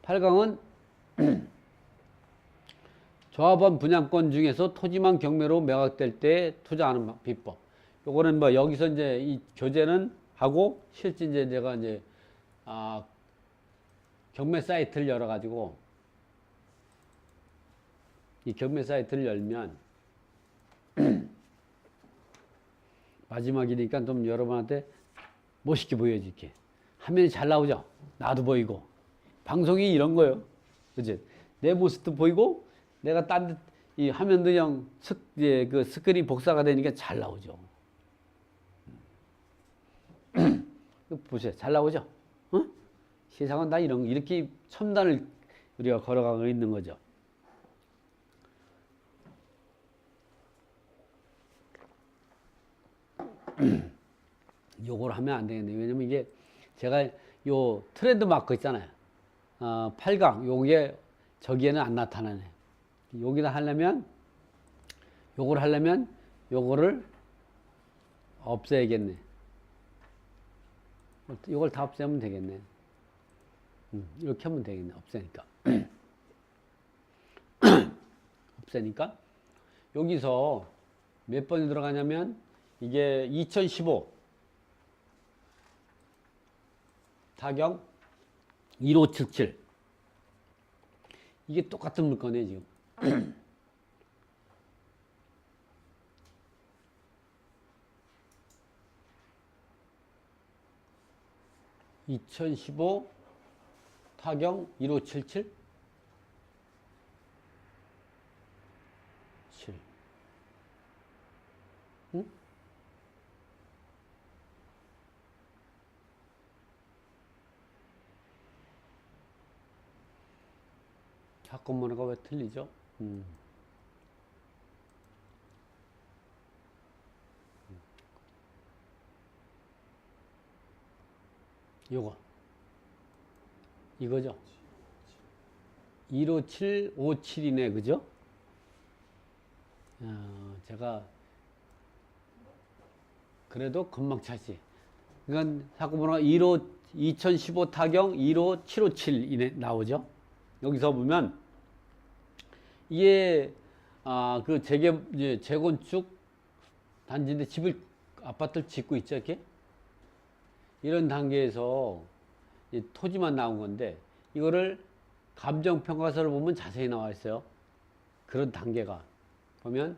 8강은 조합원 분양권 중에서 토지만 경매로 매각될 때 투자하는 비법. 요거는 뭐 여기서 이제 이 교재는 하고 실제 이제 내가 이제 경매 사이트를 열어가지고 이 경매 사이트를 열면 마지막이니까 좀 여러분한테 멋있게 보여줄게. 화면이 잘 나오죠? 나도 보이고. 방송이 이런 거예요. 그치? 내 모습도 보이고, 내가 이 화면도 그냥 그 스크린 복사가 되니까 잘 나오죠. 보세요. 잘 나오죠? 어? 세상은 다 이렇게 첨단을 우리가 걸어가고 있는 거죠. 요걸 하면 안 되겠네. 왜냐면 이게 제가 요 트렌드 마크 있잖아요. 8강. 요게 저기에는 안 나타나네. 여기다 하려면, 요거를 없애야겠네. 요걸 다 없애면 되겠네. 이렇게 하면 되겠네. 없애니까. 없애니까. 여기서 몇 번이 들어가냐면, 이게 2015 타경 1577 이게 똑같은 물건이에요 지금. 2015 타경 1577 7 응? 사건번호가 왜 틀리죠? 이거죠? 15757이네, 그죠? 제가 그래도 금방 찾지. 그러니까 사건번호가 2015 타경 15757이네 나오죠? 여기서 보면 이게 그 재건축 단지인데 아파트를 짓고 있죠, 이렇게? 이런 단계에서 토지만 나온 건데 이거를 감정평가서를 보면 자세히 나와 있어요. 그런 단계가 보면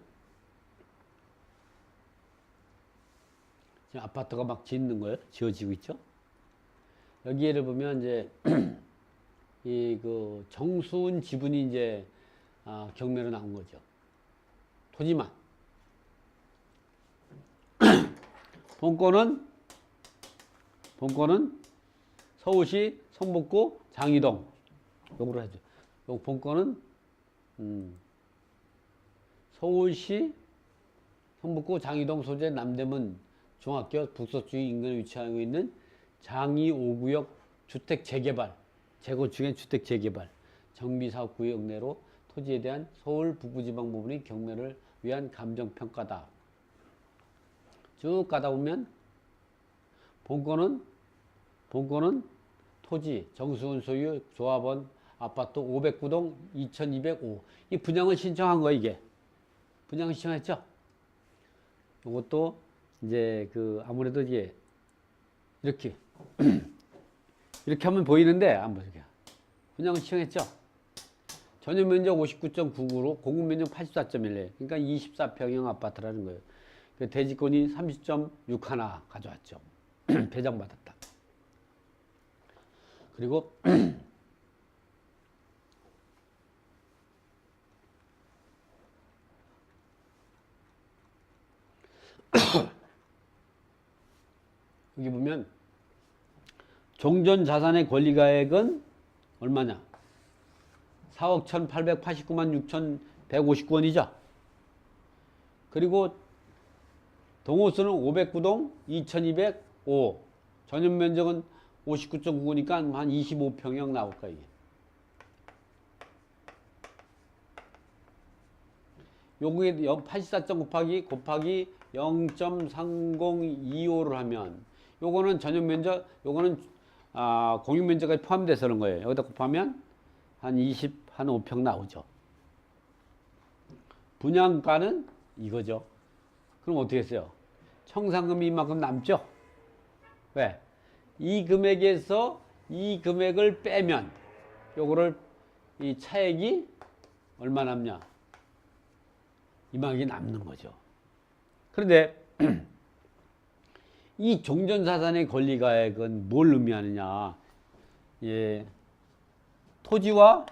지금 아파트가 막 짓는 거예요. 지어지고 있죠. 여기를 보면 이제 그 정수운 지분이 이제 경매로 나온 거죠. 토지만. 본건은 서울시 성북구 장이동 요거로 하죠. 요 본건은 서울시 성북구 장이동 소재 남대문 중학교 북서쪽 인근에 위치하고 있는 장이 5구역 주택 재개발 재건축의 주택 재개발 정비사업 구역 내로 토지에 대한 서울 북부지방 부분의 경매를 위한 감정평가다. 쭉 가다 보면 본건은 토지 정수운 소유 조합원 아파트 509동 2205 이 분양을 신청한 거야. 이게 분양을 신청했죠. 이것도 이제 아무래도 이제 이렇게 하면 보이는데 안 보세요. 분양을 신청했죠. 전용 면적 59.99로 공급 면적 84.1래. 그러니까 24평형 아파트라는 거예요. 대지권이 30.61 가져왔죠. 배정받았다. 그리고 여기 보면 종전 자산의 권리가액은 얼마냐? 4억 1,889만 6,159원이죠. 그리고 동호수는 509동 2,205. 전용 면적은 59.99니까 한 25평형 나올까 이게. 요게 84.9 곱하기 0.3025를 하면 요거는 전용 면적, 요거는 공유 면적까지 포함돼서 그런 거예요. 여기다 곱하면 한 5평 나오죠. 분양가는 이거죠. 그럼 어떻게 했어요? 청산금이 이만큼 남죠? 왜? 이 금액에서 이 금액을 빼면 요거를 이 차액이 얼마 남냐? 이만큼이 남는 거죠. 그런데 이 종전자산의 권리가액은 뭘 의미하느냐? 예, 토지와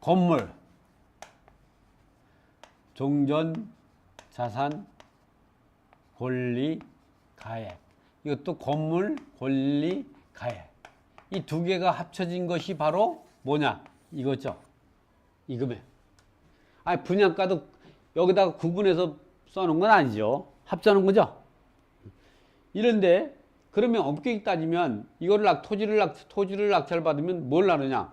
건물, 종전자산 권리가액. 이것도 건물 권리가액. 이 두 개가 합쳐진 것이 바로 뭐냐? 이거죠. 이 금액. 아니, 분양가도 여기다가 구분해서 써놓은 건 아니죠. 합쳐놓은 거죠. 이런데 그러면 엄격히 따지면 이거를 토지를 낙찰받으면 뭘 나누냐?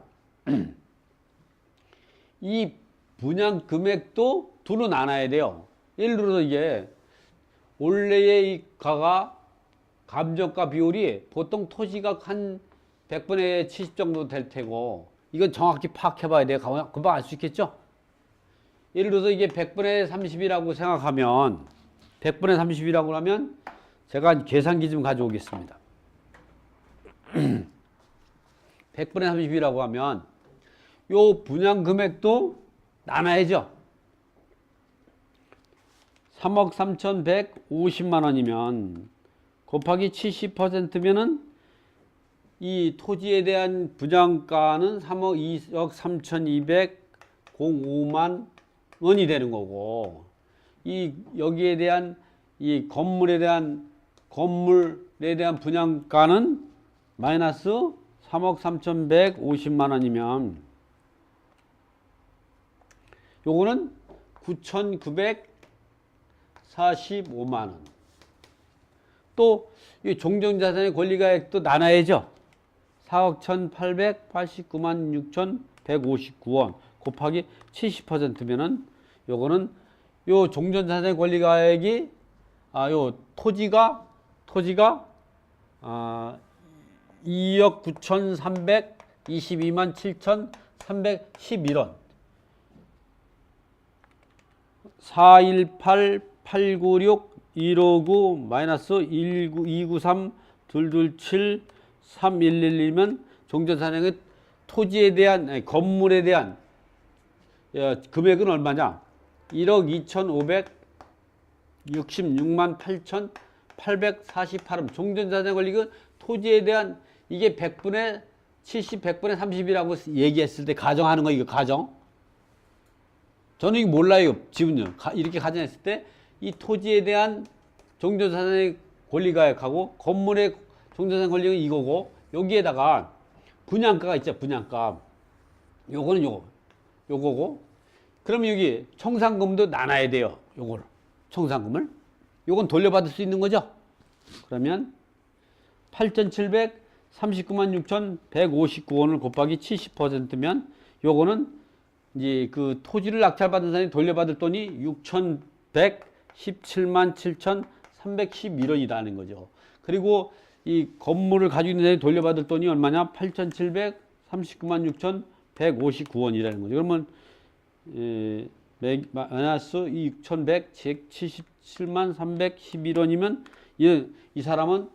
이 분양 금액도 두로 나눠야 돼요. 예를 들어서 이게 원래의 이 가가 감정가 비율이 보통 토지가 한 100분의 70 정도 될 테고, 이건 정확히 파악해 봐야 돼요. 금방 알 수 있겠죠? 예를 들어서 이게 100분의 30이라고 생각하면, 100분의 30이라고 하면 제가 계산기 좀 가져오겠습니다. 100분의 30이라고 하면 요 분양 금액도 나눠야죠. 3억 3,150만 원이면 곱하기 70%면은 이 토지에 대한 분양가는 3억 2억 3,205만 원이 되는 거고, 이 여기에 대한 이 건물에 대한 분양가는 마이너스 3억 3,150만 원이면 요거는 9,945만 원. 또 이 종전자산의 권리가액도 나눠야죠. 4억 1,889만 6,159원 곱하기 70%면은 요거는 요 종전자산의 권리가액이 요 토지가 2억 9,322만 7,311원 418-896 159 마이너스 293 227 3111이면 종전자산의 토지에 대한 건물에 대한 금액은 얼마냐? 1억 2,566만 8,848원. 종전자산에 걸리고 토지에 대한 이게 100분의 70, 100분의 30이라고 얘기했을 때 가정하는 거, 이거 가정. 저는 이거 몰라요. 지금요. 이렇게 가정했을 때 이 토지에 대한 종전자산의 권리가액하고 건물의 종전자산 권리는 이거고, 여기에다가 분양가가 있죠. 분양가. 요거는 요거고. 그러면 여기 청산금도 나눠야 돼요. 요걸. 청산금을. 요건 돌려받을 수 있는 거죠. 그러면 8,739만 6,159원을 곱하기 70%면 요거는 이제 그 토지를 낙찰받은 사람이 돌려받을 돈이 6,117만 7,311원이라는 거죠. 그리고 이 건물을 가지고 있는 사람이 돌려받을 돈이 얼마냐? 8,739만 6,159원이라는 거죠. 그러면 마이너스 6,177만 311원이면 이 사람은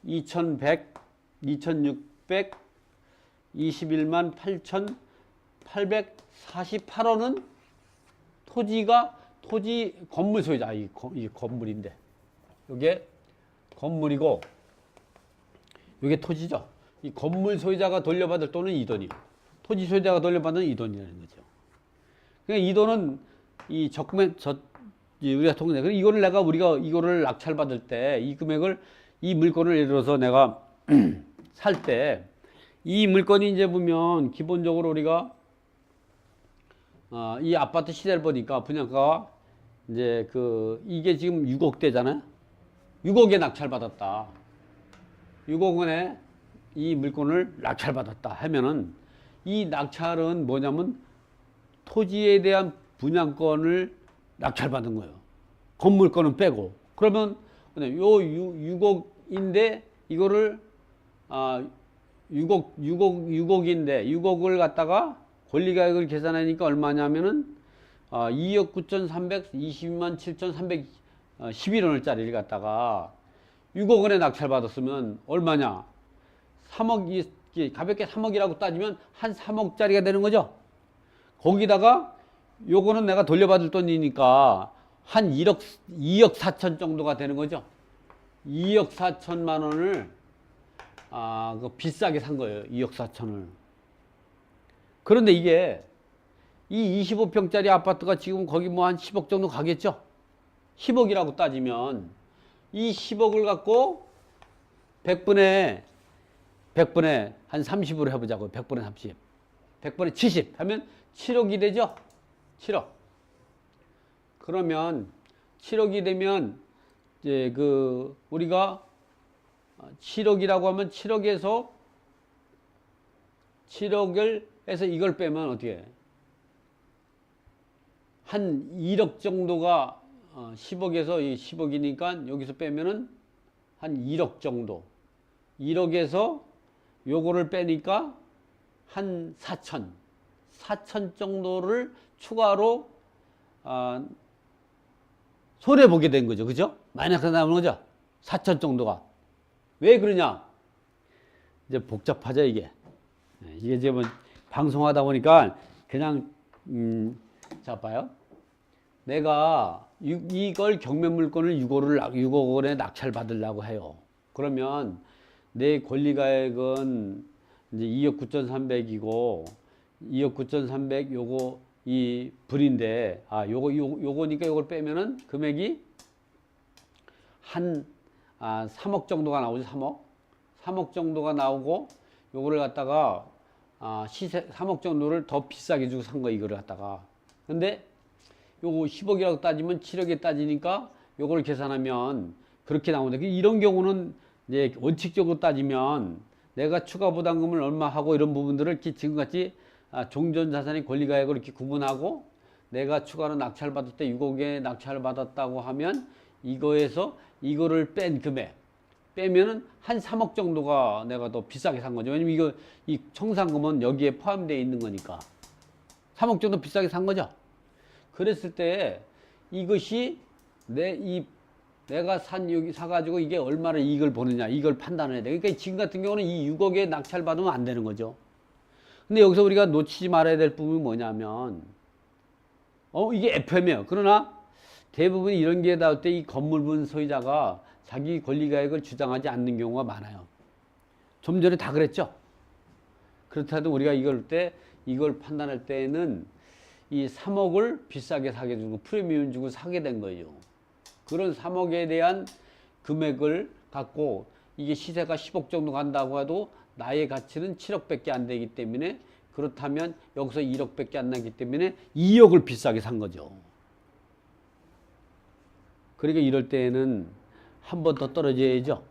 2,621만 8,848원은 토지 건물 소유자, 이 건물인데, 이게 건물이고, 이게 토지죠. 이 건물 소유자가 돌려받을 돈은 이 돈이에요. 토지 소유자가 돌려받는 이 돈이라는 거죠. 그러니까 이 돈은 우리가 통해. 우리가 이거를 낙찰받을 때 이 금액을, 이 물건을 예를 들어서 내가 살 때 이 물건이 이제 보면 기본적으로 우리가 이 아파트 시세를 보니까 분양가가 이제 이게 지금 6억대잖아요. 6억에 낙찰받았다. 6억 원에 이 물건을 낙찰받았다 하면은, 이 낙찰은 뭐냐면 토지에 대한 분양권을 낙찰받은 거예요. 건물권은 빼고. 그러면 요 6억인데 이거를 6억인데 6억을 갖다가 권리가액을 계산하니까 얼마냐면은 2억 9,322만 7,311원짜리를 갖다가 6억 원에 낙찰받았으면 얼마냐? 3억, 가볍게 3억이라고 따지면 한 3억짜리가 되는 거죠. 거기다가 요거는 내가 돌려받을 돈이니까 한 2억 4천 정도가 되는 거죠. 2억 4천만 원을 비싸게 산 거예요. 2억 4천을. 그런데 이게 이 25평짜리 아파트가 지금 거기 뭐 한 10억 정도 가겠죠. 10억이라고 따지면 이 10억을 갖고 100분에 한 30으로 해보자고요. 100분에 30. 100분에 70 하면 7억이 되죠. 7억. 그러면 7억이 되면 이제 우리가 7억이라고 하면 7억에서 이걸 빼면 어떻게 해? 한 1억 정도가 10억에서 이 10억이니까 여기서 빼면은 한 1억 정도. 1억에서 요거를 빼니까 한 4천 정도를 추가로 손해보게 된 거죠. 그죠? 마이너스가 나오는 거죠. 4천 정도가. 왜 그러냐? 이제 복잡하죠, 이게. 이게 지금 방송하다 보니까 그냥, 자, 봐요. 내가 이걸 경매물건을 6억 원에 낙찰받으려고 해요. 그러면 내 권리가액은 이제 2억 9,300이고 2억 9,300 요거 이 불인데 요거니까 요걸 빼면은 금액이 한 3억 정도가 나오죠. 3억 정도가 나오고 요거를 갖다가 시세 3억 정도를 더 비싸게 주고 산 거 이거를 갖다가. 근데 요거 10억이라고 따지면 7억에 따지니까 요걸 계산하면 그렇게 나오는데 이런 경우는 이제 원칙적으로 따지면 내가 추가 부담금을 얼마 하고 이런 부분들을 이렇게 지금같이 종전자산의 권리가액을 이렇게 구분하고 내가 추가로 낙찰받을 때 6억에 낙찰받았다고 하면 이거에서 이거를 뺀 금액 빼면은 한 3억 정도가 내가 더 비싸게 산 거죠. 왜냐면 이 청산금은 여기에 포함되어 있는 거니까 3억 정도 비싸게 산 거죠. 그랬을 때 이것이 내가 여기 사가지고 이게 얼마나 이익을 보느냐 이걸 판단해야 돼. 그러니까 지금 같은 경우는 이 6억에 낙찰받으면 안 되는 거죠. 근데 여기서 우리가 놓치지 말아야 될 부분이 뭐냐면 이게 FM이에요. 그러나 대부분 이런 게 나올 때 이 건물분 소유자가 자기 권리가액을 주장하지 않는 경우가 많아요. 좀 전에 다 그랬죠. 그렇다도 우리가 이걸 판단할 때는 이 3억을 비싸게 사게 주고 프리미엄 주고 사게 된 거예요. 그런 3억에 대한 금액을 갖고 이게 시세가 10억 정도 간다고 해도 나의 가치는 7억밖에 안 되기 때문에 그렇다면 여기서 1억밖에 안 나기 때문에 2억을 비싸게 산 거죠. 그러니까 이럴 때에는 한 번 더 떨어져야죠.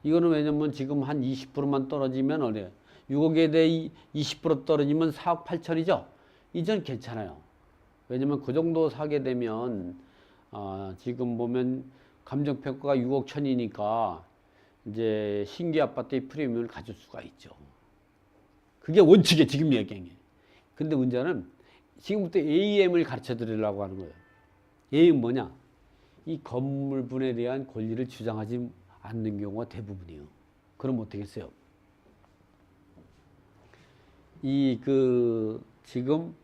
이거는 왜냐면 지금 한 20%만 떨어지면 어려요. 6억에 대해 20% 떨어지면 4억 8천이죠. 이전 괜찮아요. 왜냐면 그 정도 사게 되면 지금 보면 감정평가가 6억 천이니까 이제 신규 아파트의 프리미엄을 가질 수가 있죠. 그게 원칙이에요. 지금 얘기한 게. 근데 문제는 지금부터 AM을 가르쳐 드리려고 하는 거예요. AM 뭐냐? 이 건물분에 대한 권리를 주장하지 않는 경우가 대부분이에요. 그럼 어떻게 했어요? 지금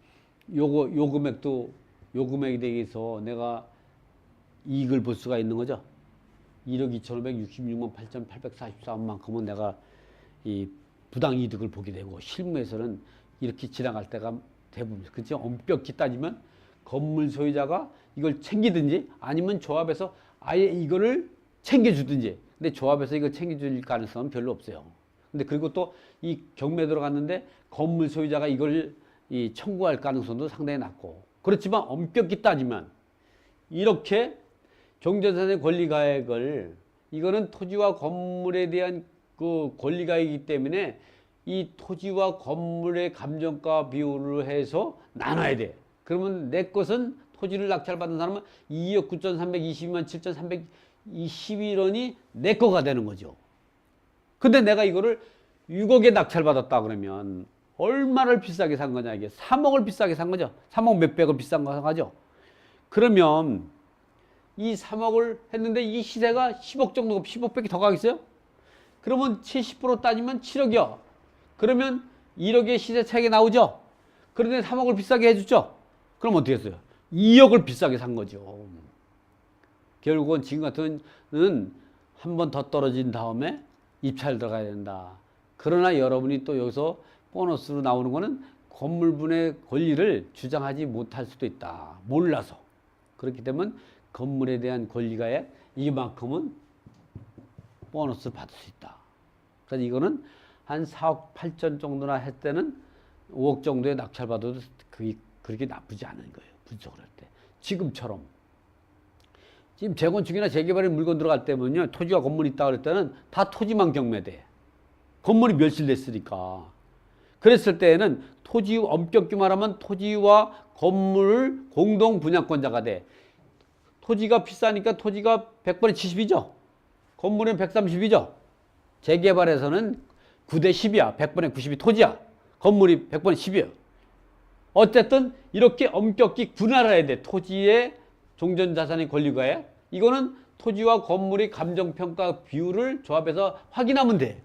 요 금액에 대해서 내가 이익을 볼 수가 있는 거죠. 1억 2,566만 8,844원만큼은 내가 이 부당이득을 보게 되고 실무에서는 이렇게 지나갈 때가 대부분 그렇죠. 엄격히 따지면 건물 소유자가 이걸 챙기든지 아니면 조합에서 아예 이거를 챙겨주든지. 근데 조합에서 이걸 챙겨줄 가능성은 별로 없어요. 근데 그리고 또 이 경매 들어갔는데 건물 소유자가 이걸 청구할 가능성도 상당히 낮고. 그렇지만 엄격히 따지면 이렇게 종전자산의 권리가액을 이거는 토지와 건물에 대한 그 권리가액이기 때문에 이 토지와 건물의 감정가 비율을 해서 나눠야 돼. 그러면 내 것은 토지를 낙찰받은 사람은 2억 9,322만 7,321원이 내 거가 되는 거죠. 근데 내가 이거를 6억에 낙찰받았다 그러면 얼마를 비싸게 산 거냐 이게 3억을 비싸게 산 거죠. 3억 몇백을 비싼 거 사가죠. 그러면 이 3억을 했는데 이 시세가 10억 정도가 10억밖에 더 가겠어요? 그러면 70% 따지면 7억이요. 그러면 1억의 시세 차익이 나오죠. 그런데 3억을 비싸게 해주죠. 그럼 어떻게 했어요? 2억을 비싸게 산 거죠. 결국은 지금 같은 한 번 더 떨어진 다음에 입찰 들어가야 된다. 그러나 여러분이 또 여기서 보너스로 나오는 거는 건물분의 권리를 주장하지 못할 수도 있다. 몰라서. 그렇기 때문에 건물에 대한 권리가에 이만큼은 보너스를 받을 수 있다. 그래서 이거는 한 4억 8천 정도나 할 때는 5억 정도의 낙찰받아도 그렇게 나쁘지 않은 거예요. 분석을 할 때. 지금처럼. 지금 재건축이나 재개발에 물건 들어갈 때면요. 토지와 건물이 있다 그럴 때는 다 토지만 경매돼. 건물이 멸실됐으니까. 그랬을 때에는 엄격히 말하면 토지와 건물을 공동 분양권자가 돼. 토지가 비싸니까 토지가 100번에 70이죠. 건물은 130이죠. 재개발에서는 9대 10이야. 100번에 90이 토지야. 건물이 100번에 10이에요. 어쨌든 이렇게 엄격히 분할해야 돼. 토지의 종전자산의 권리가에. 이거는 토지와 건물의 감정평가 비율을 조합해서 확인하면 돼.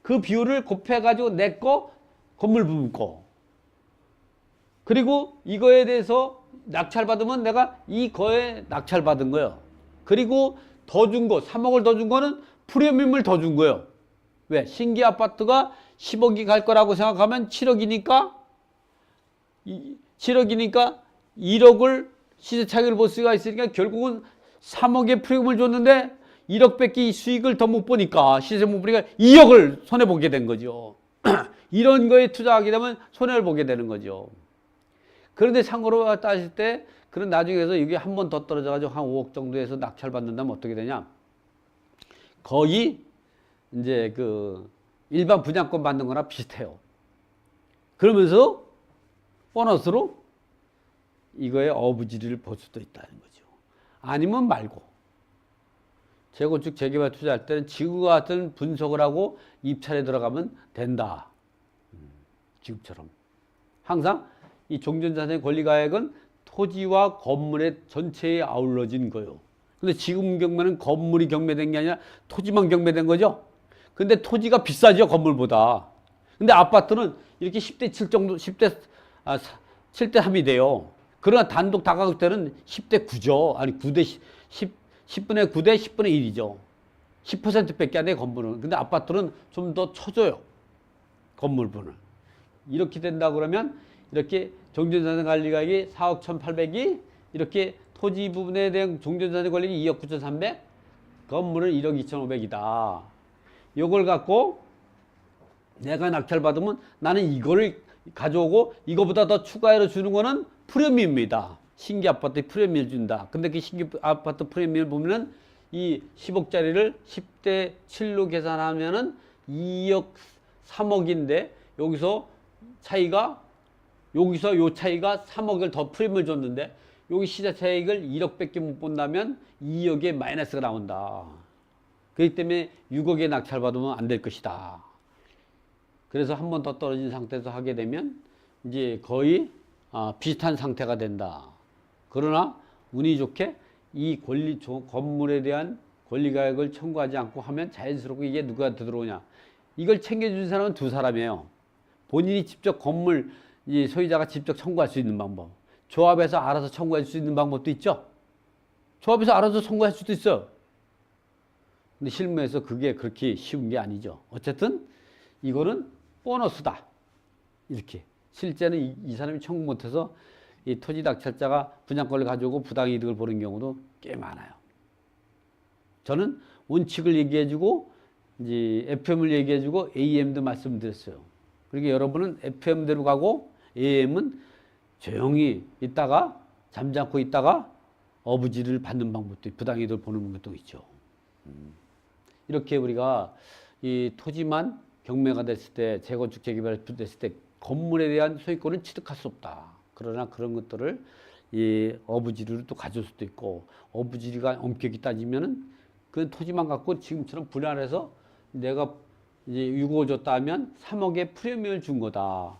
그 비율을 곱해가지고 내 거, 건물 부분 거. 그리고 이거에 대해서 낙찰받으면 내가 이 거에 낙찰받은 거예요. 그리고 더 준 거, 3억을 더 준 거는 프리미엄을 더 준 거예요. 왜? 신규 아파트가 10억이 갈 거라고 생각하면 7억이니까 1억을 시세 차익을 볼 수가 있으니까 결국은 3억의 프리미엄을 줬는데 1억밖에 수익을 더 못 보니까 시세 못 보니까 2억을 손해보게 된 거죠. 이런 거에 투자하게 되면 손해를 보게 되는 거죠. 그런데 참고로 따질 때 그런 나중에서 이게 한 번 더 떨어져가지고 한 5억 정도에서 낙찰받는다면 어떻게 되냐? 거의 이제 그 일반 분양권 받는 거나 비슷해요. 그러면서 보너스로 이거의 어부지리를 볼 수도 있다는 거죠. 아니면 말고. 재건축, 재개발 투자할 때는 지금과 같은 분석을 하고 입찰에 들어가면 된다. 지금처럼. 항상 이 종전자산의 권리가액은 토지와 건물의 전체에 아울러진 거예요. 근데 지금 경매는 건물이 경매된 게 아니라 토지만 경매된 거죠. 근데 토지가 비싸죠, 건물보다. 근데 아파트는 이렇게 10대 7 정도, 7대 3이 돼요. 그러나 단독 다가갈 때는 10대 9죠. 아니, 9대 10분의 9대 10분의 1이죠. 10% 밖에 안 돼, 건물은. 근데 아파트는 좀 더 쳐줘요. 건물분을. 이렇게 된다 그러면 이렇게 종전자산 관리가액이 4억 1,800이 이렇게 토지 부분에 대한 종전자산 관리액이 2억 9,300, 건물은 1억 2,500이다. 요걸 갖고 내가 낙찰받으면 나는 이거를 가져오고 이거보다 더 추가해서 주는 거는 프리미엄입니다. 신규 아파트에 프리미엄을 준다. 근데 그 신규 아파트 프리미엄을 보면은 이 10억짜리를 10대 7로 계산하면은 2억 3억인데 여기서 요 차이가 3억을 더 프리미엄을 줬는데 여기 시세 차익을 1억밖에 못 본다면 2억의 마이너스가 나온다. 그렇기 때문에 6억에 낙찰받으면 안 될 것이다. 그래서 한 번 더 떨어진 상태에서 하게 되면 이제 거의 비슷한 상태가 된다. 그러나 운이 좋게 이 건물에 대한 권리가액을 청구하지 않고 하면 자연스럽게 이게 누가 들어오냐. 이걸 챙겨준 사람은 두 사람이에요. 본인이 직접 건물 소유자가 직접 청구할 수 있는 방법. 조합에서 알아서 청구할 수 있는 방법도 있죠. 조합에서 알아서 청구할 수도 있어요. 근데 실무에서 그게 그렇게 쉬운 게 아니죠. 어쨌든 이거는 보너스다. 이렇게. 실제는 이 사람이 청구 못해서 이 토지 낙찰자가 분양권을 가져오고 부당이득을 보는 경우도 꽤 많아요. 저는 원칙을 얘기해주고 이제 FM을 얘기해주고 AM도 말씀드렸어요. 그러니까 여러분은 FM대로 가고 AM은 조용히 있다가 잠자코 있다가 어부지를 받는 방법도 부당이득을 보는 것도 있죠. 이렇게 우리가 이 토지만 경매가 됐을 때 재건축 재개발 됐을 때 건물에 대한 소유권은 취득할 수 없다. 그러나 그런 것들을 이 어부지리로 또 가져올 수도 있고 어부지리가 엄격히 따지면은 그 토지만 갖고 지금처럼 분할해서 내가 이제 6억을 줬다 하면 3억의 프리미엄을 준 거다.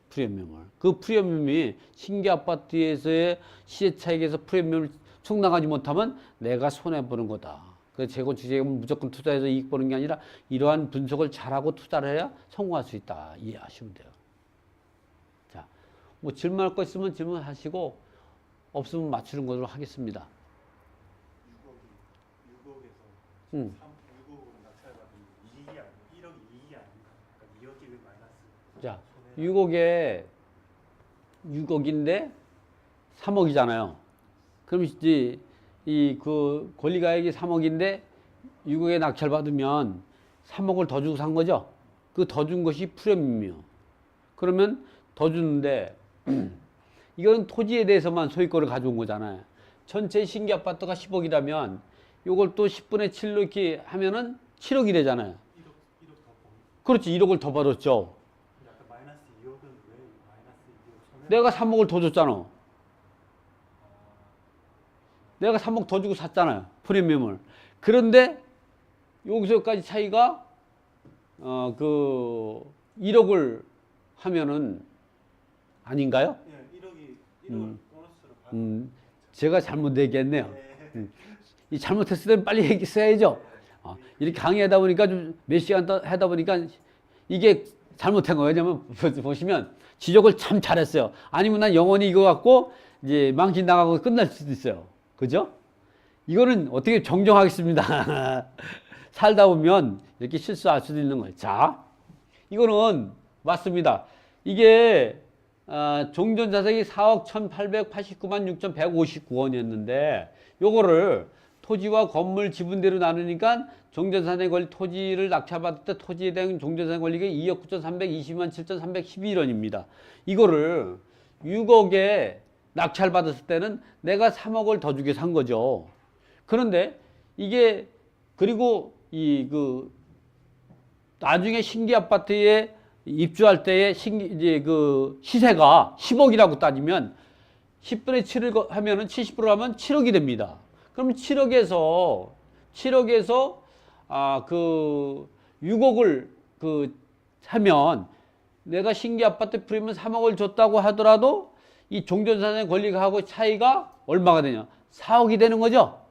프리미엄을. 그 프리미엄이 신규 아파트에서의 시세 차익에서 프리미엄을 충당하지 못하면 내가 손해보는 거다. 그 재건축 재개발 무조건 투자해서 이익 보는 게 아니라 이러한 분석을 잘하고 투자를 해야 성공할 수 있다. 이해하시면 돼요. 자, 뭐 질문할 거 있으면 질문하시고 없으면 맞추는 걸로 하겠습니다. 6억에서 6억으로 낙찰받은 이익이 아니고 1억이 이익이 아닌가? 그러니까 2억이 왜 마이너스? 자, 손해라. 6억인데 3억이잖아요. 그럼 이제 이 그 권리가액이 3억인데 6억에 낙찰 받으면 3억을 더 주고 산 거죠. 그 더 준 것이 프리미엄이요. 그러면 더 주는데 이건 토지에 대해서만 소유권을 가져온 거잖아요. 전체 신규 아파트가 10억이라면 요걸 또 10분의 7로 이렇게 하면은 7억이 되잖아요. 1억 더 벌. 그렇지. 1억을 더 받았죠. 약간 마이너스 2억은 왜 마이너스 2억 손해? 내가 3억을 더 줬잖아. 내가 3억 더 주고 샀잖아요. 프리미엄을. 그런데 여기서까지 차이가 그 1억을 하면은 아닌가요? 예, 1억을 보너스로 받은. 제가 잘못 얘기했네요. 네. 이 잘못했을 때는 빨리 얘기했어야죠. 이렇게 강의하다 보니까 좀 몇 시간 하다 보니까 이게 잘못한 거예요. 왜냐면 보시면 지적을 참 잘했어요. 아니면 난 영원히 이거 갖고 이제 망신 나가고 끝날 수도 있어요. 그죠? 이거는 어떻게 정정하겠습니다. 살다 보면 이렇게 실수할 수도 있는 거예요. 자, 이거는 맞습니다. 이게 종전자산이 4억 1,889만 6,159원이었는데 요거를 토지와 건물 지분대로 나누니까 종전자산의 권리 토지를 낙찰받을 때 토지에 대한 종전자산 권리가 2억 9,320만 7,311원입니다. 이거를 6억에 낙찰받았을 때는 내가 3억을 더 주게 산 거죠. 그런데 이게 그리고 나중에 신규 아파트에 입주할 때의 이제 그 시세가 10억이라고 따지면 10분의 7을 하면은 70% 하면 7억이 됩니다. 그럼 7억에서 6억을 하면 내가 신규 아파트 프리미엄 3억을 줬다고 하더라도 이 종전자산의 권리가하고 차이가 얼마가 되냐? 4억이 되는 거죠.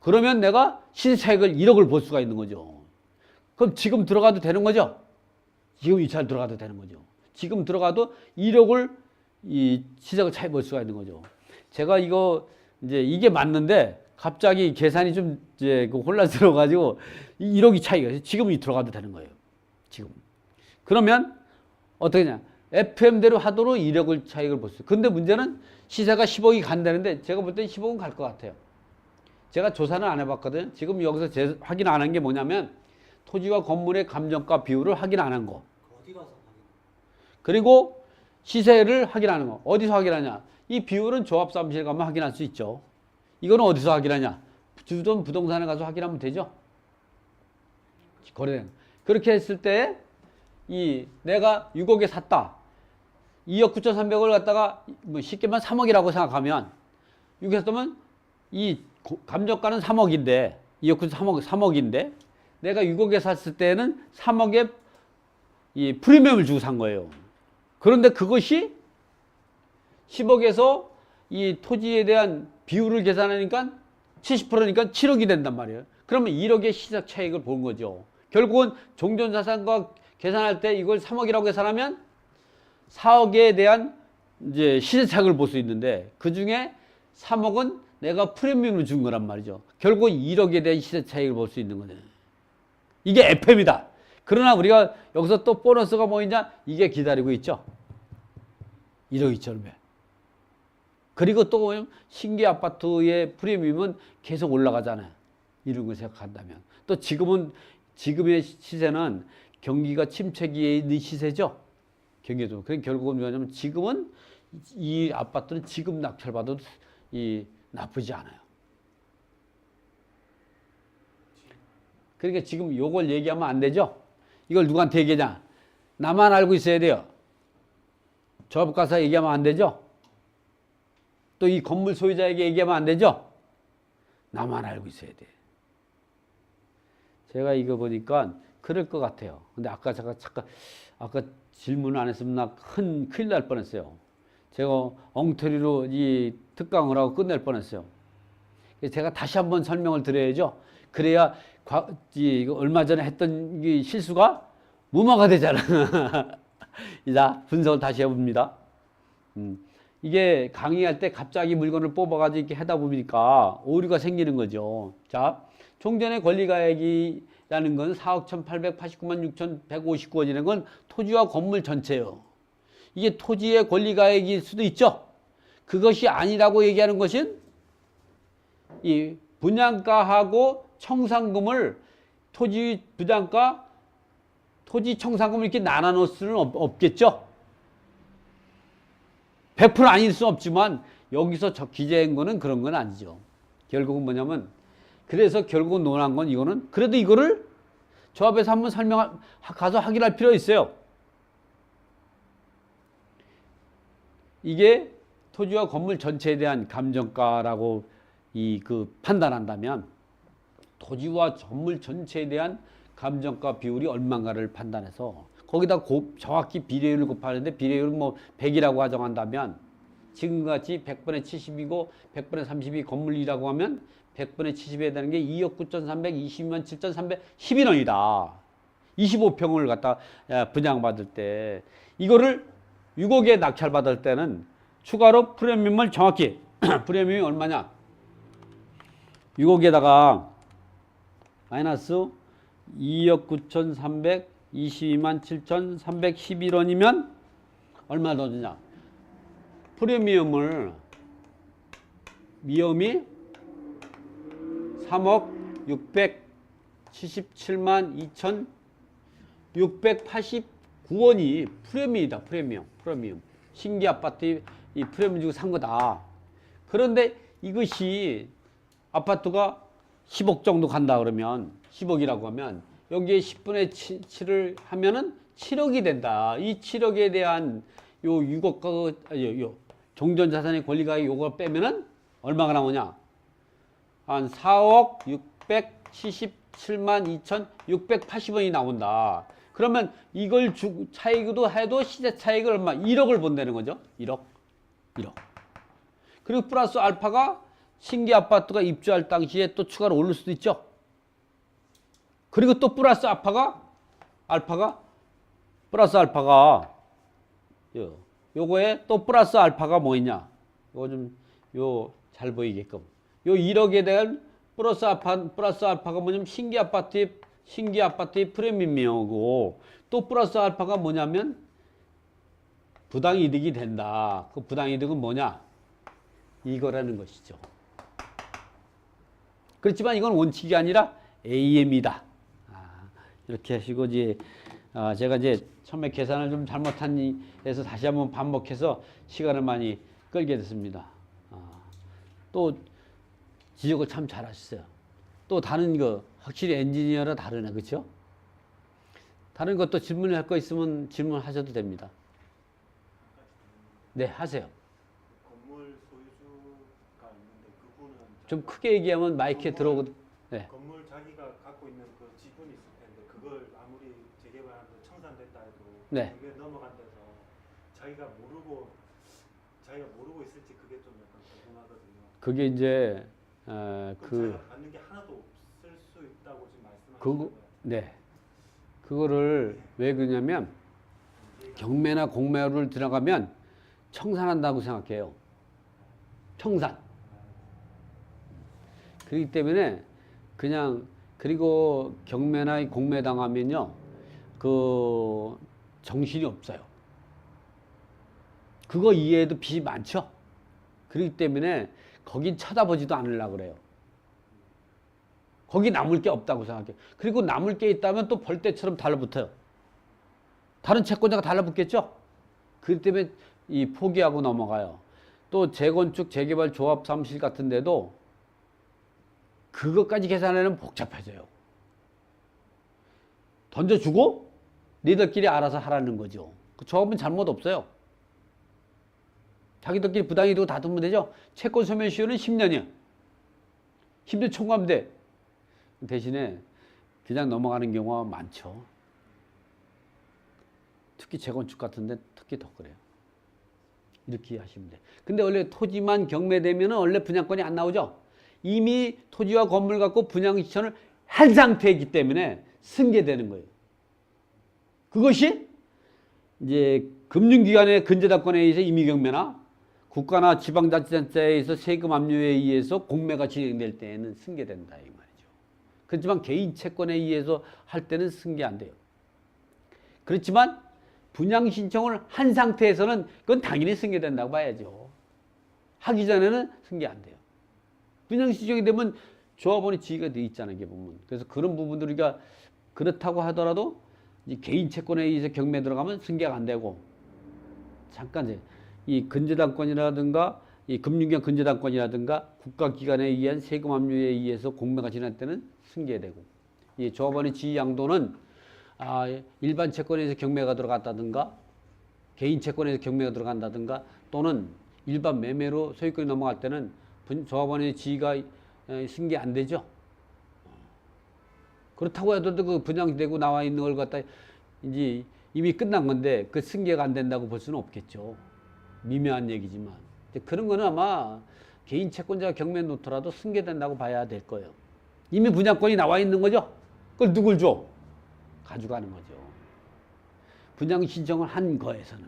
그러면 내가 시세 차익을 1억을 볼 수가 있는 거죠. 그럼 지금 들어가도 되는 거죠. 지금 이 차를 들어가도 되는 거죠. 지금 들어가도 1억을 이 시세 차익 볼 수가 있는 거죠. 제가 이게 맞는데 갑자기 계산이 좀 이제 혼란스러워 가지고 1억이 차이가 지금 들어가도 되는 거예요. 지금. 그러면 어떻게 냐? FM대로 하도록 1억을 차익을 볼 수 있어요. 근데 문제는 시세가 10억이 간다는데 제가 볼 땐 10억은 갈 것 같아요. 제가 조사는 안 해봤거든요. 지금 여기서 확인 안 한 게 뭐냐면 토지와 건물의 감정가 비율을 확인 안 한 거. 어디 가서 확인? 그리고 시세를 확인하는 거. 어디서 확인하냐? 이 비율은 조합사무실 가면 확인할 수 있죠. 이거는 어디서 확인하냐? 주변 부동산에 가서 확인하면 되죠. 거래된. 그렇게 했을 때 내가 6억에 샀다. 2억 9,300을 갖다가 뭐 쉽게 말하면 3억이라고 생각하면 6억에 샀다면 이 감정가는 3억인데 2억 3억인데 내가 6억에 샀을 때는 3억에 이 프리미엄을 주고 산 거예요. 그런데 그것이 10억에서 이 토지에 대한 비율을 계산하니까 70%니까 7억이 된단 말이에요. 그러면 1억의 시세 차익을 본 거죠. 결국은 종전자산과 계산할 때 이걸 3억이라고 계산하면 4억에 대한 이제 시세 차익을 볼 수 있는데 그 중에 3억은 내가 프리미엄을 준 거란 말이죠. 결국 1억에 대한 시세 차익을 볼 수 있는 거네. 이게 FM이다. 그러나 우리가 여기서 또 보너스가 뭐있냐? 이게 기다리고 있죠. 1억 2천배. 그리고 또 뭐냐면 신규 아파트의 프리미엄은 계속 올라가잖아요. 이런 걸 생각한다면. 또 지금의 시세는 경기가 침체기에 있는 시세죠. 경기도. 그러니까 결국은 뭐냐면 지금은 이 아파트는 지금 낙찰받아도 나쁘지 않아요. 그러니까 지금 요걸 얘기하면 안 되죠. 이걸 누구한테 얘기하냐? 나만 알고 있어야 돼요. 조합 가서 얘기하면 안 되죠. 또 이 건물 소유자에게 얘기하면 안 되죠. 나만 알고 있어야 돼. 제가 이거 보니까 그럴 것 같아요. 근데 아까 제가 잠깐 아까 질문 안 했으면 나 큰일 날 뻔했어요. 제가 엉터리로 이 특강을 하고 끝낼 뻔했어요. 제가 다시 한번 설명을 드려야죠. 그래야 얼마 전에 했던 이 실수가 무마가 되잖아. 자, 분석을 다시 해봅니다. 이게 강의할 때 갑자기 물건을 뽑아가지고 이렇게 하다 보니까 오류가 생기는 거죠. 자, 종전의 권리가액이라는 건 4억 1,889만 6,159원이라는 건 토지와 건물 전체예요. 이게 토지의 권리가액일 수도 있죠. 그것이 아니라고 얘기하는 것은 이 분양가하고 청산금을 토지 분양가, 토지 청산금을 이렇게 나눠 놓을 수는 없겠죠. 100% 아닐 수는 없지만 여기서 기재한 거는 그런 건 아니죠. 결국은 뭐냐면 그래서 결국은 논한 건 이거는 그래도 이거를 조합에서 한번 가서 확인할 필요가 있어요. 이게 토지와 건물 전체에 대한 감정가라고 판단한다면 토지와 건물 전체에 대한 감정가 비율이 얼마인가를 판단해서 거기다 정확히 비례율을 곱하는데 비례율은 뭐 100이라고 가정한다면 지금같이 100분의 70이고 100분의 30이 건물이라고 하면 100분의 70에 되는 게 2억 9,322만 7,312원이다. 25평을 갖다 분양받을 때 이거를 6억에 낙찰받을 때는 추가로 프리미엄을 정확히 프리미엄이 얼마냐 6억에다가 마이너스 2억 9,322만 7,311원이면 얼마 더 주냐 프리미엄을 미엄이 3억 677만 2,689원이 프리미엄이다. 프리미엄. 신기 아파트 이 프리미엄 주고 산 거다. 그런데 이것이 아파트가 10억 정도 간다 그러면 10억이라고 하면 여기에 10분의 7을 하면은 7억이 된다. 이 7억에 대한 요 6억 요 종전 자산의 권리가액 요걸 빼면은 얼마가 나오냐? 한 4억 677만 2,680원이 나온다. 그러면 이걸 차익으로 해도 시세 차익을 얼마? 1억을 본다는 거죠. 1억. 그리고 플러스 알파가 신기 아파트가 입주할 당시에 또 추가로 오를 수도 있죠. 그리고 또 플러스 요거에 또 플러스 알파가 뭐 있냐? 요거 좀 잘 보이게끔. 요 1억에 대한 플러스 알파가 뭐냐면 신기 아파트의 프리미엄이고 또 플러스 알파가 뭐냐면 부당이득이 된다. 그 부당이득은 뭐냐? 이거라는 것이죠. 그렇지만 이건 원칙이 아니라 AM이다. 이렇게 하시고 제가 이제 처음에 계산을 좀 잘못한 해서 다시 한번 반복해서 시간을 많이 끌게 됐습니다. 또 지적을 참 잘하셨어요. 또 다른 거 확실히 엔지니어라 다르네, 그렇죠? 다른 것도 질문할 거 있으면 질문하셔도 됩니다. 네, 하세요. 건물 소유주가 있는데 그분은 좀 크게 얘기하면 마이크에 들어오거든. 네. 건물 자기가 갖고 있는 그 지분이 있을 텐데 그걸 아무리 재개발하고 청산됐다 해도 네. 그게 넘어간 데서 자기가 모르고 있을지 그게 좀 약간 궁금하거든요. 그게 이제 자기가 받는 게 하나도 없을 수 있다고 지금 말씀하시는 거예요. 네. 그거를 왜 그러냐면 경매나 공매를 들어가면 청산한다고 생각해요. 청산. 그렇기 때문에 그리고 경매나 공매 당하면요. 그 정신이 없어요. 그거 이해해도 빚이 많죠. 그렇기 때문에 거긴 쳐다보지도 않으려고 그래요. 거기 남을 게 없다고 생각해요. 그리고 남을 게 있다면 또 벌떼처럼 달라붙어요. 다른 채권자가 달라붙겠죠. 그렇기 때문에 포기하고 넘어가요. 또 재건축, 재개발 조합 사무실 같은 데도 그것까지 계산하려면 복잡해져요. 던져주고 니들끼리 알아서 하라는 거죠. 그 조합은 잘못 없어요. 자기들끼리 부당이득 다투면 되죠. 채권 소멸시효는 10년이야. 10년 청구하면 돼. 대신에 그냥 넘어가는 경우가 많죠. 특히 재건축 같은데 특히 더 그래요. 이렇게 하시면 돼. 근데 원래 토지만 경매되면은 원래 분양권이 안 나오죠. 이미 토지와 건물 갖고 분양 신청을 한 상태이기 때문에 승계되는 거예요. 그것이 이제 금융기관의 근저당권에 의해서 임의경매나 국가나 지방자치단체에 의해서 세금 압류에 의해서 공매가 진행될 때에는 승계된다 이 말이죠. 그렇지만 개인 채권에 의해서 할 때는 승계 안 돼요. 그렇지만 분양 신청을 한 상태에서는 그건 당연히 승계된다고 봐야죠. 하기 전에는 승계 안 돼요. 분양 신청이 되면 조합원의 지위가 돼 있잖아요, 이게 보면. 그래서 그런 부분들 우리가 그렇다고 하더라도 이 개인 채권에 의해서 경매 들어가면 승계가 안 되고, 잠깐 이 근저당권이라든가 이 금융기관 근저당권이라든가 국가기관에 의한 세금 압류에 의해서 공매가 진행할 때는 승계되고, 이 조합원의 지위 양도는 일반 채권에서 경매가 들어갔다든가 개인 채권에서 경매가 들어간다든가 또는 일반 매매로 소유권이 넘어갈 때는 조합원의 지위가 승계 안 되죠. 그렇다고 해도 그 분양되고 나와 있는 걸 갖다 이제 이미 끝난 건데 그 승계가 안 된다고 볼 수는 없겠죠. 미묘한 얘기지만 그런 거는 아마 개인 채권자가 경매에 놓더라도 승계된다고 봐야 될 거예요. 이미 분양권이 나와 있는 거죠. 그걸 누굴 줘? 가져가는 거죠. 분양 신청을 한 거에서는.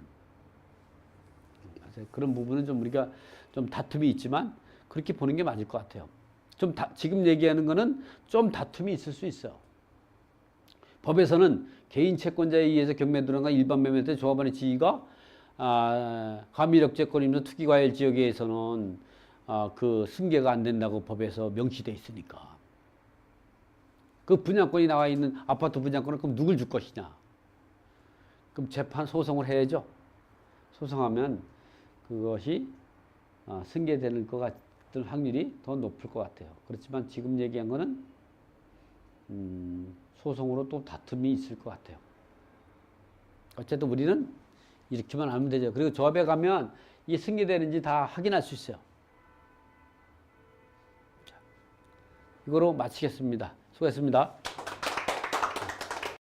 그런 부분은 좀 우리가 좀 다툼이 있지만 그렇게 보는 게 맞을 것 같아요. 지금 얘기하는 거는 좀 다툼이 있을 수 있어요. 법에서는 개인 채권자에 의해서 경매 들어간 일반 매매 때 조합원의 지위가 가미력제권 있는 투기과열 지역에서는 그 승계가 안 된다고 법에서 명시돼 있으니까. 그 분양권이 나와 있는 아파트 분양권을 그럼 누굴 줄 것이냐? 그럼 재판 소송을 해야죠. 소송하면 그것이 승계되는 것 같은 확률이 더 높을 것 같아요. 그렇지만 지금 얘기한 거는 소송으로 또 다툼이 있을 것 같아요. 어쨌든 우리는 이렇게만 하면 되죠. 그리고 조합에 가면 이게 승계되는지 다 확인할 수 있어요. 자, 이거로 마치겠습니다. 수고했습니다.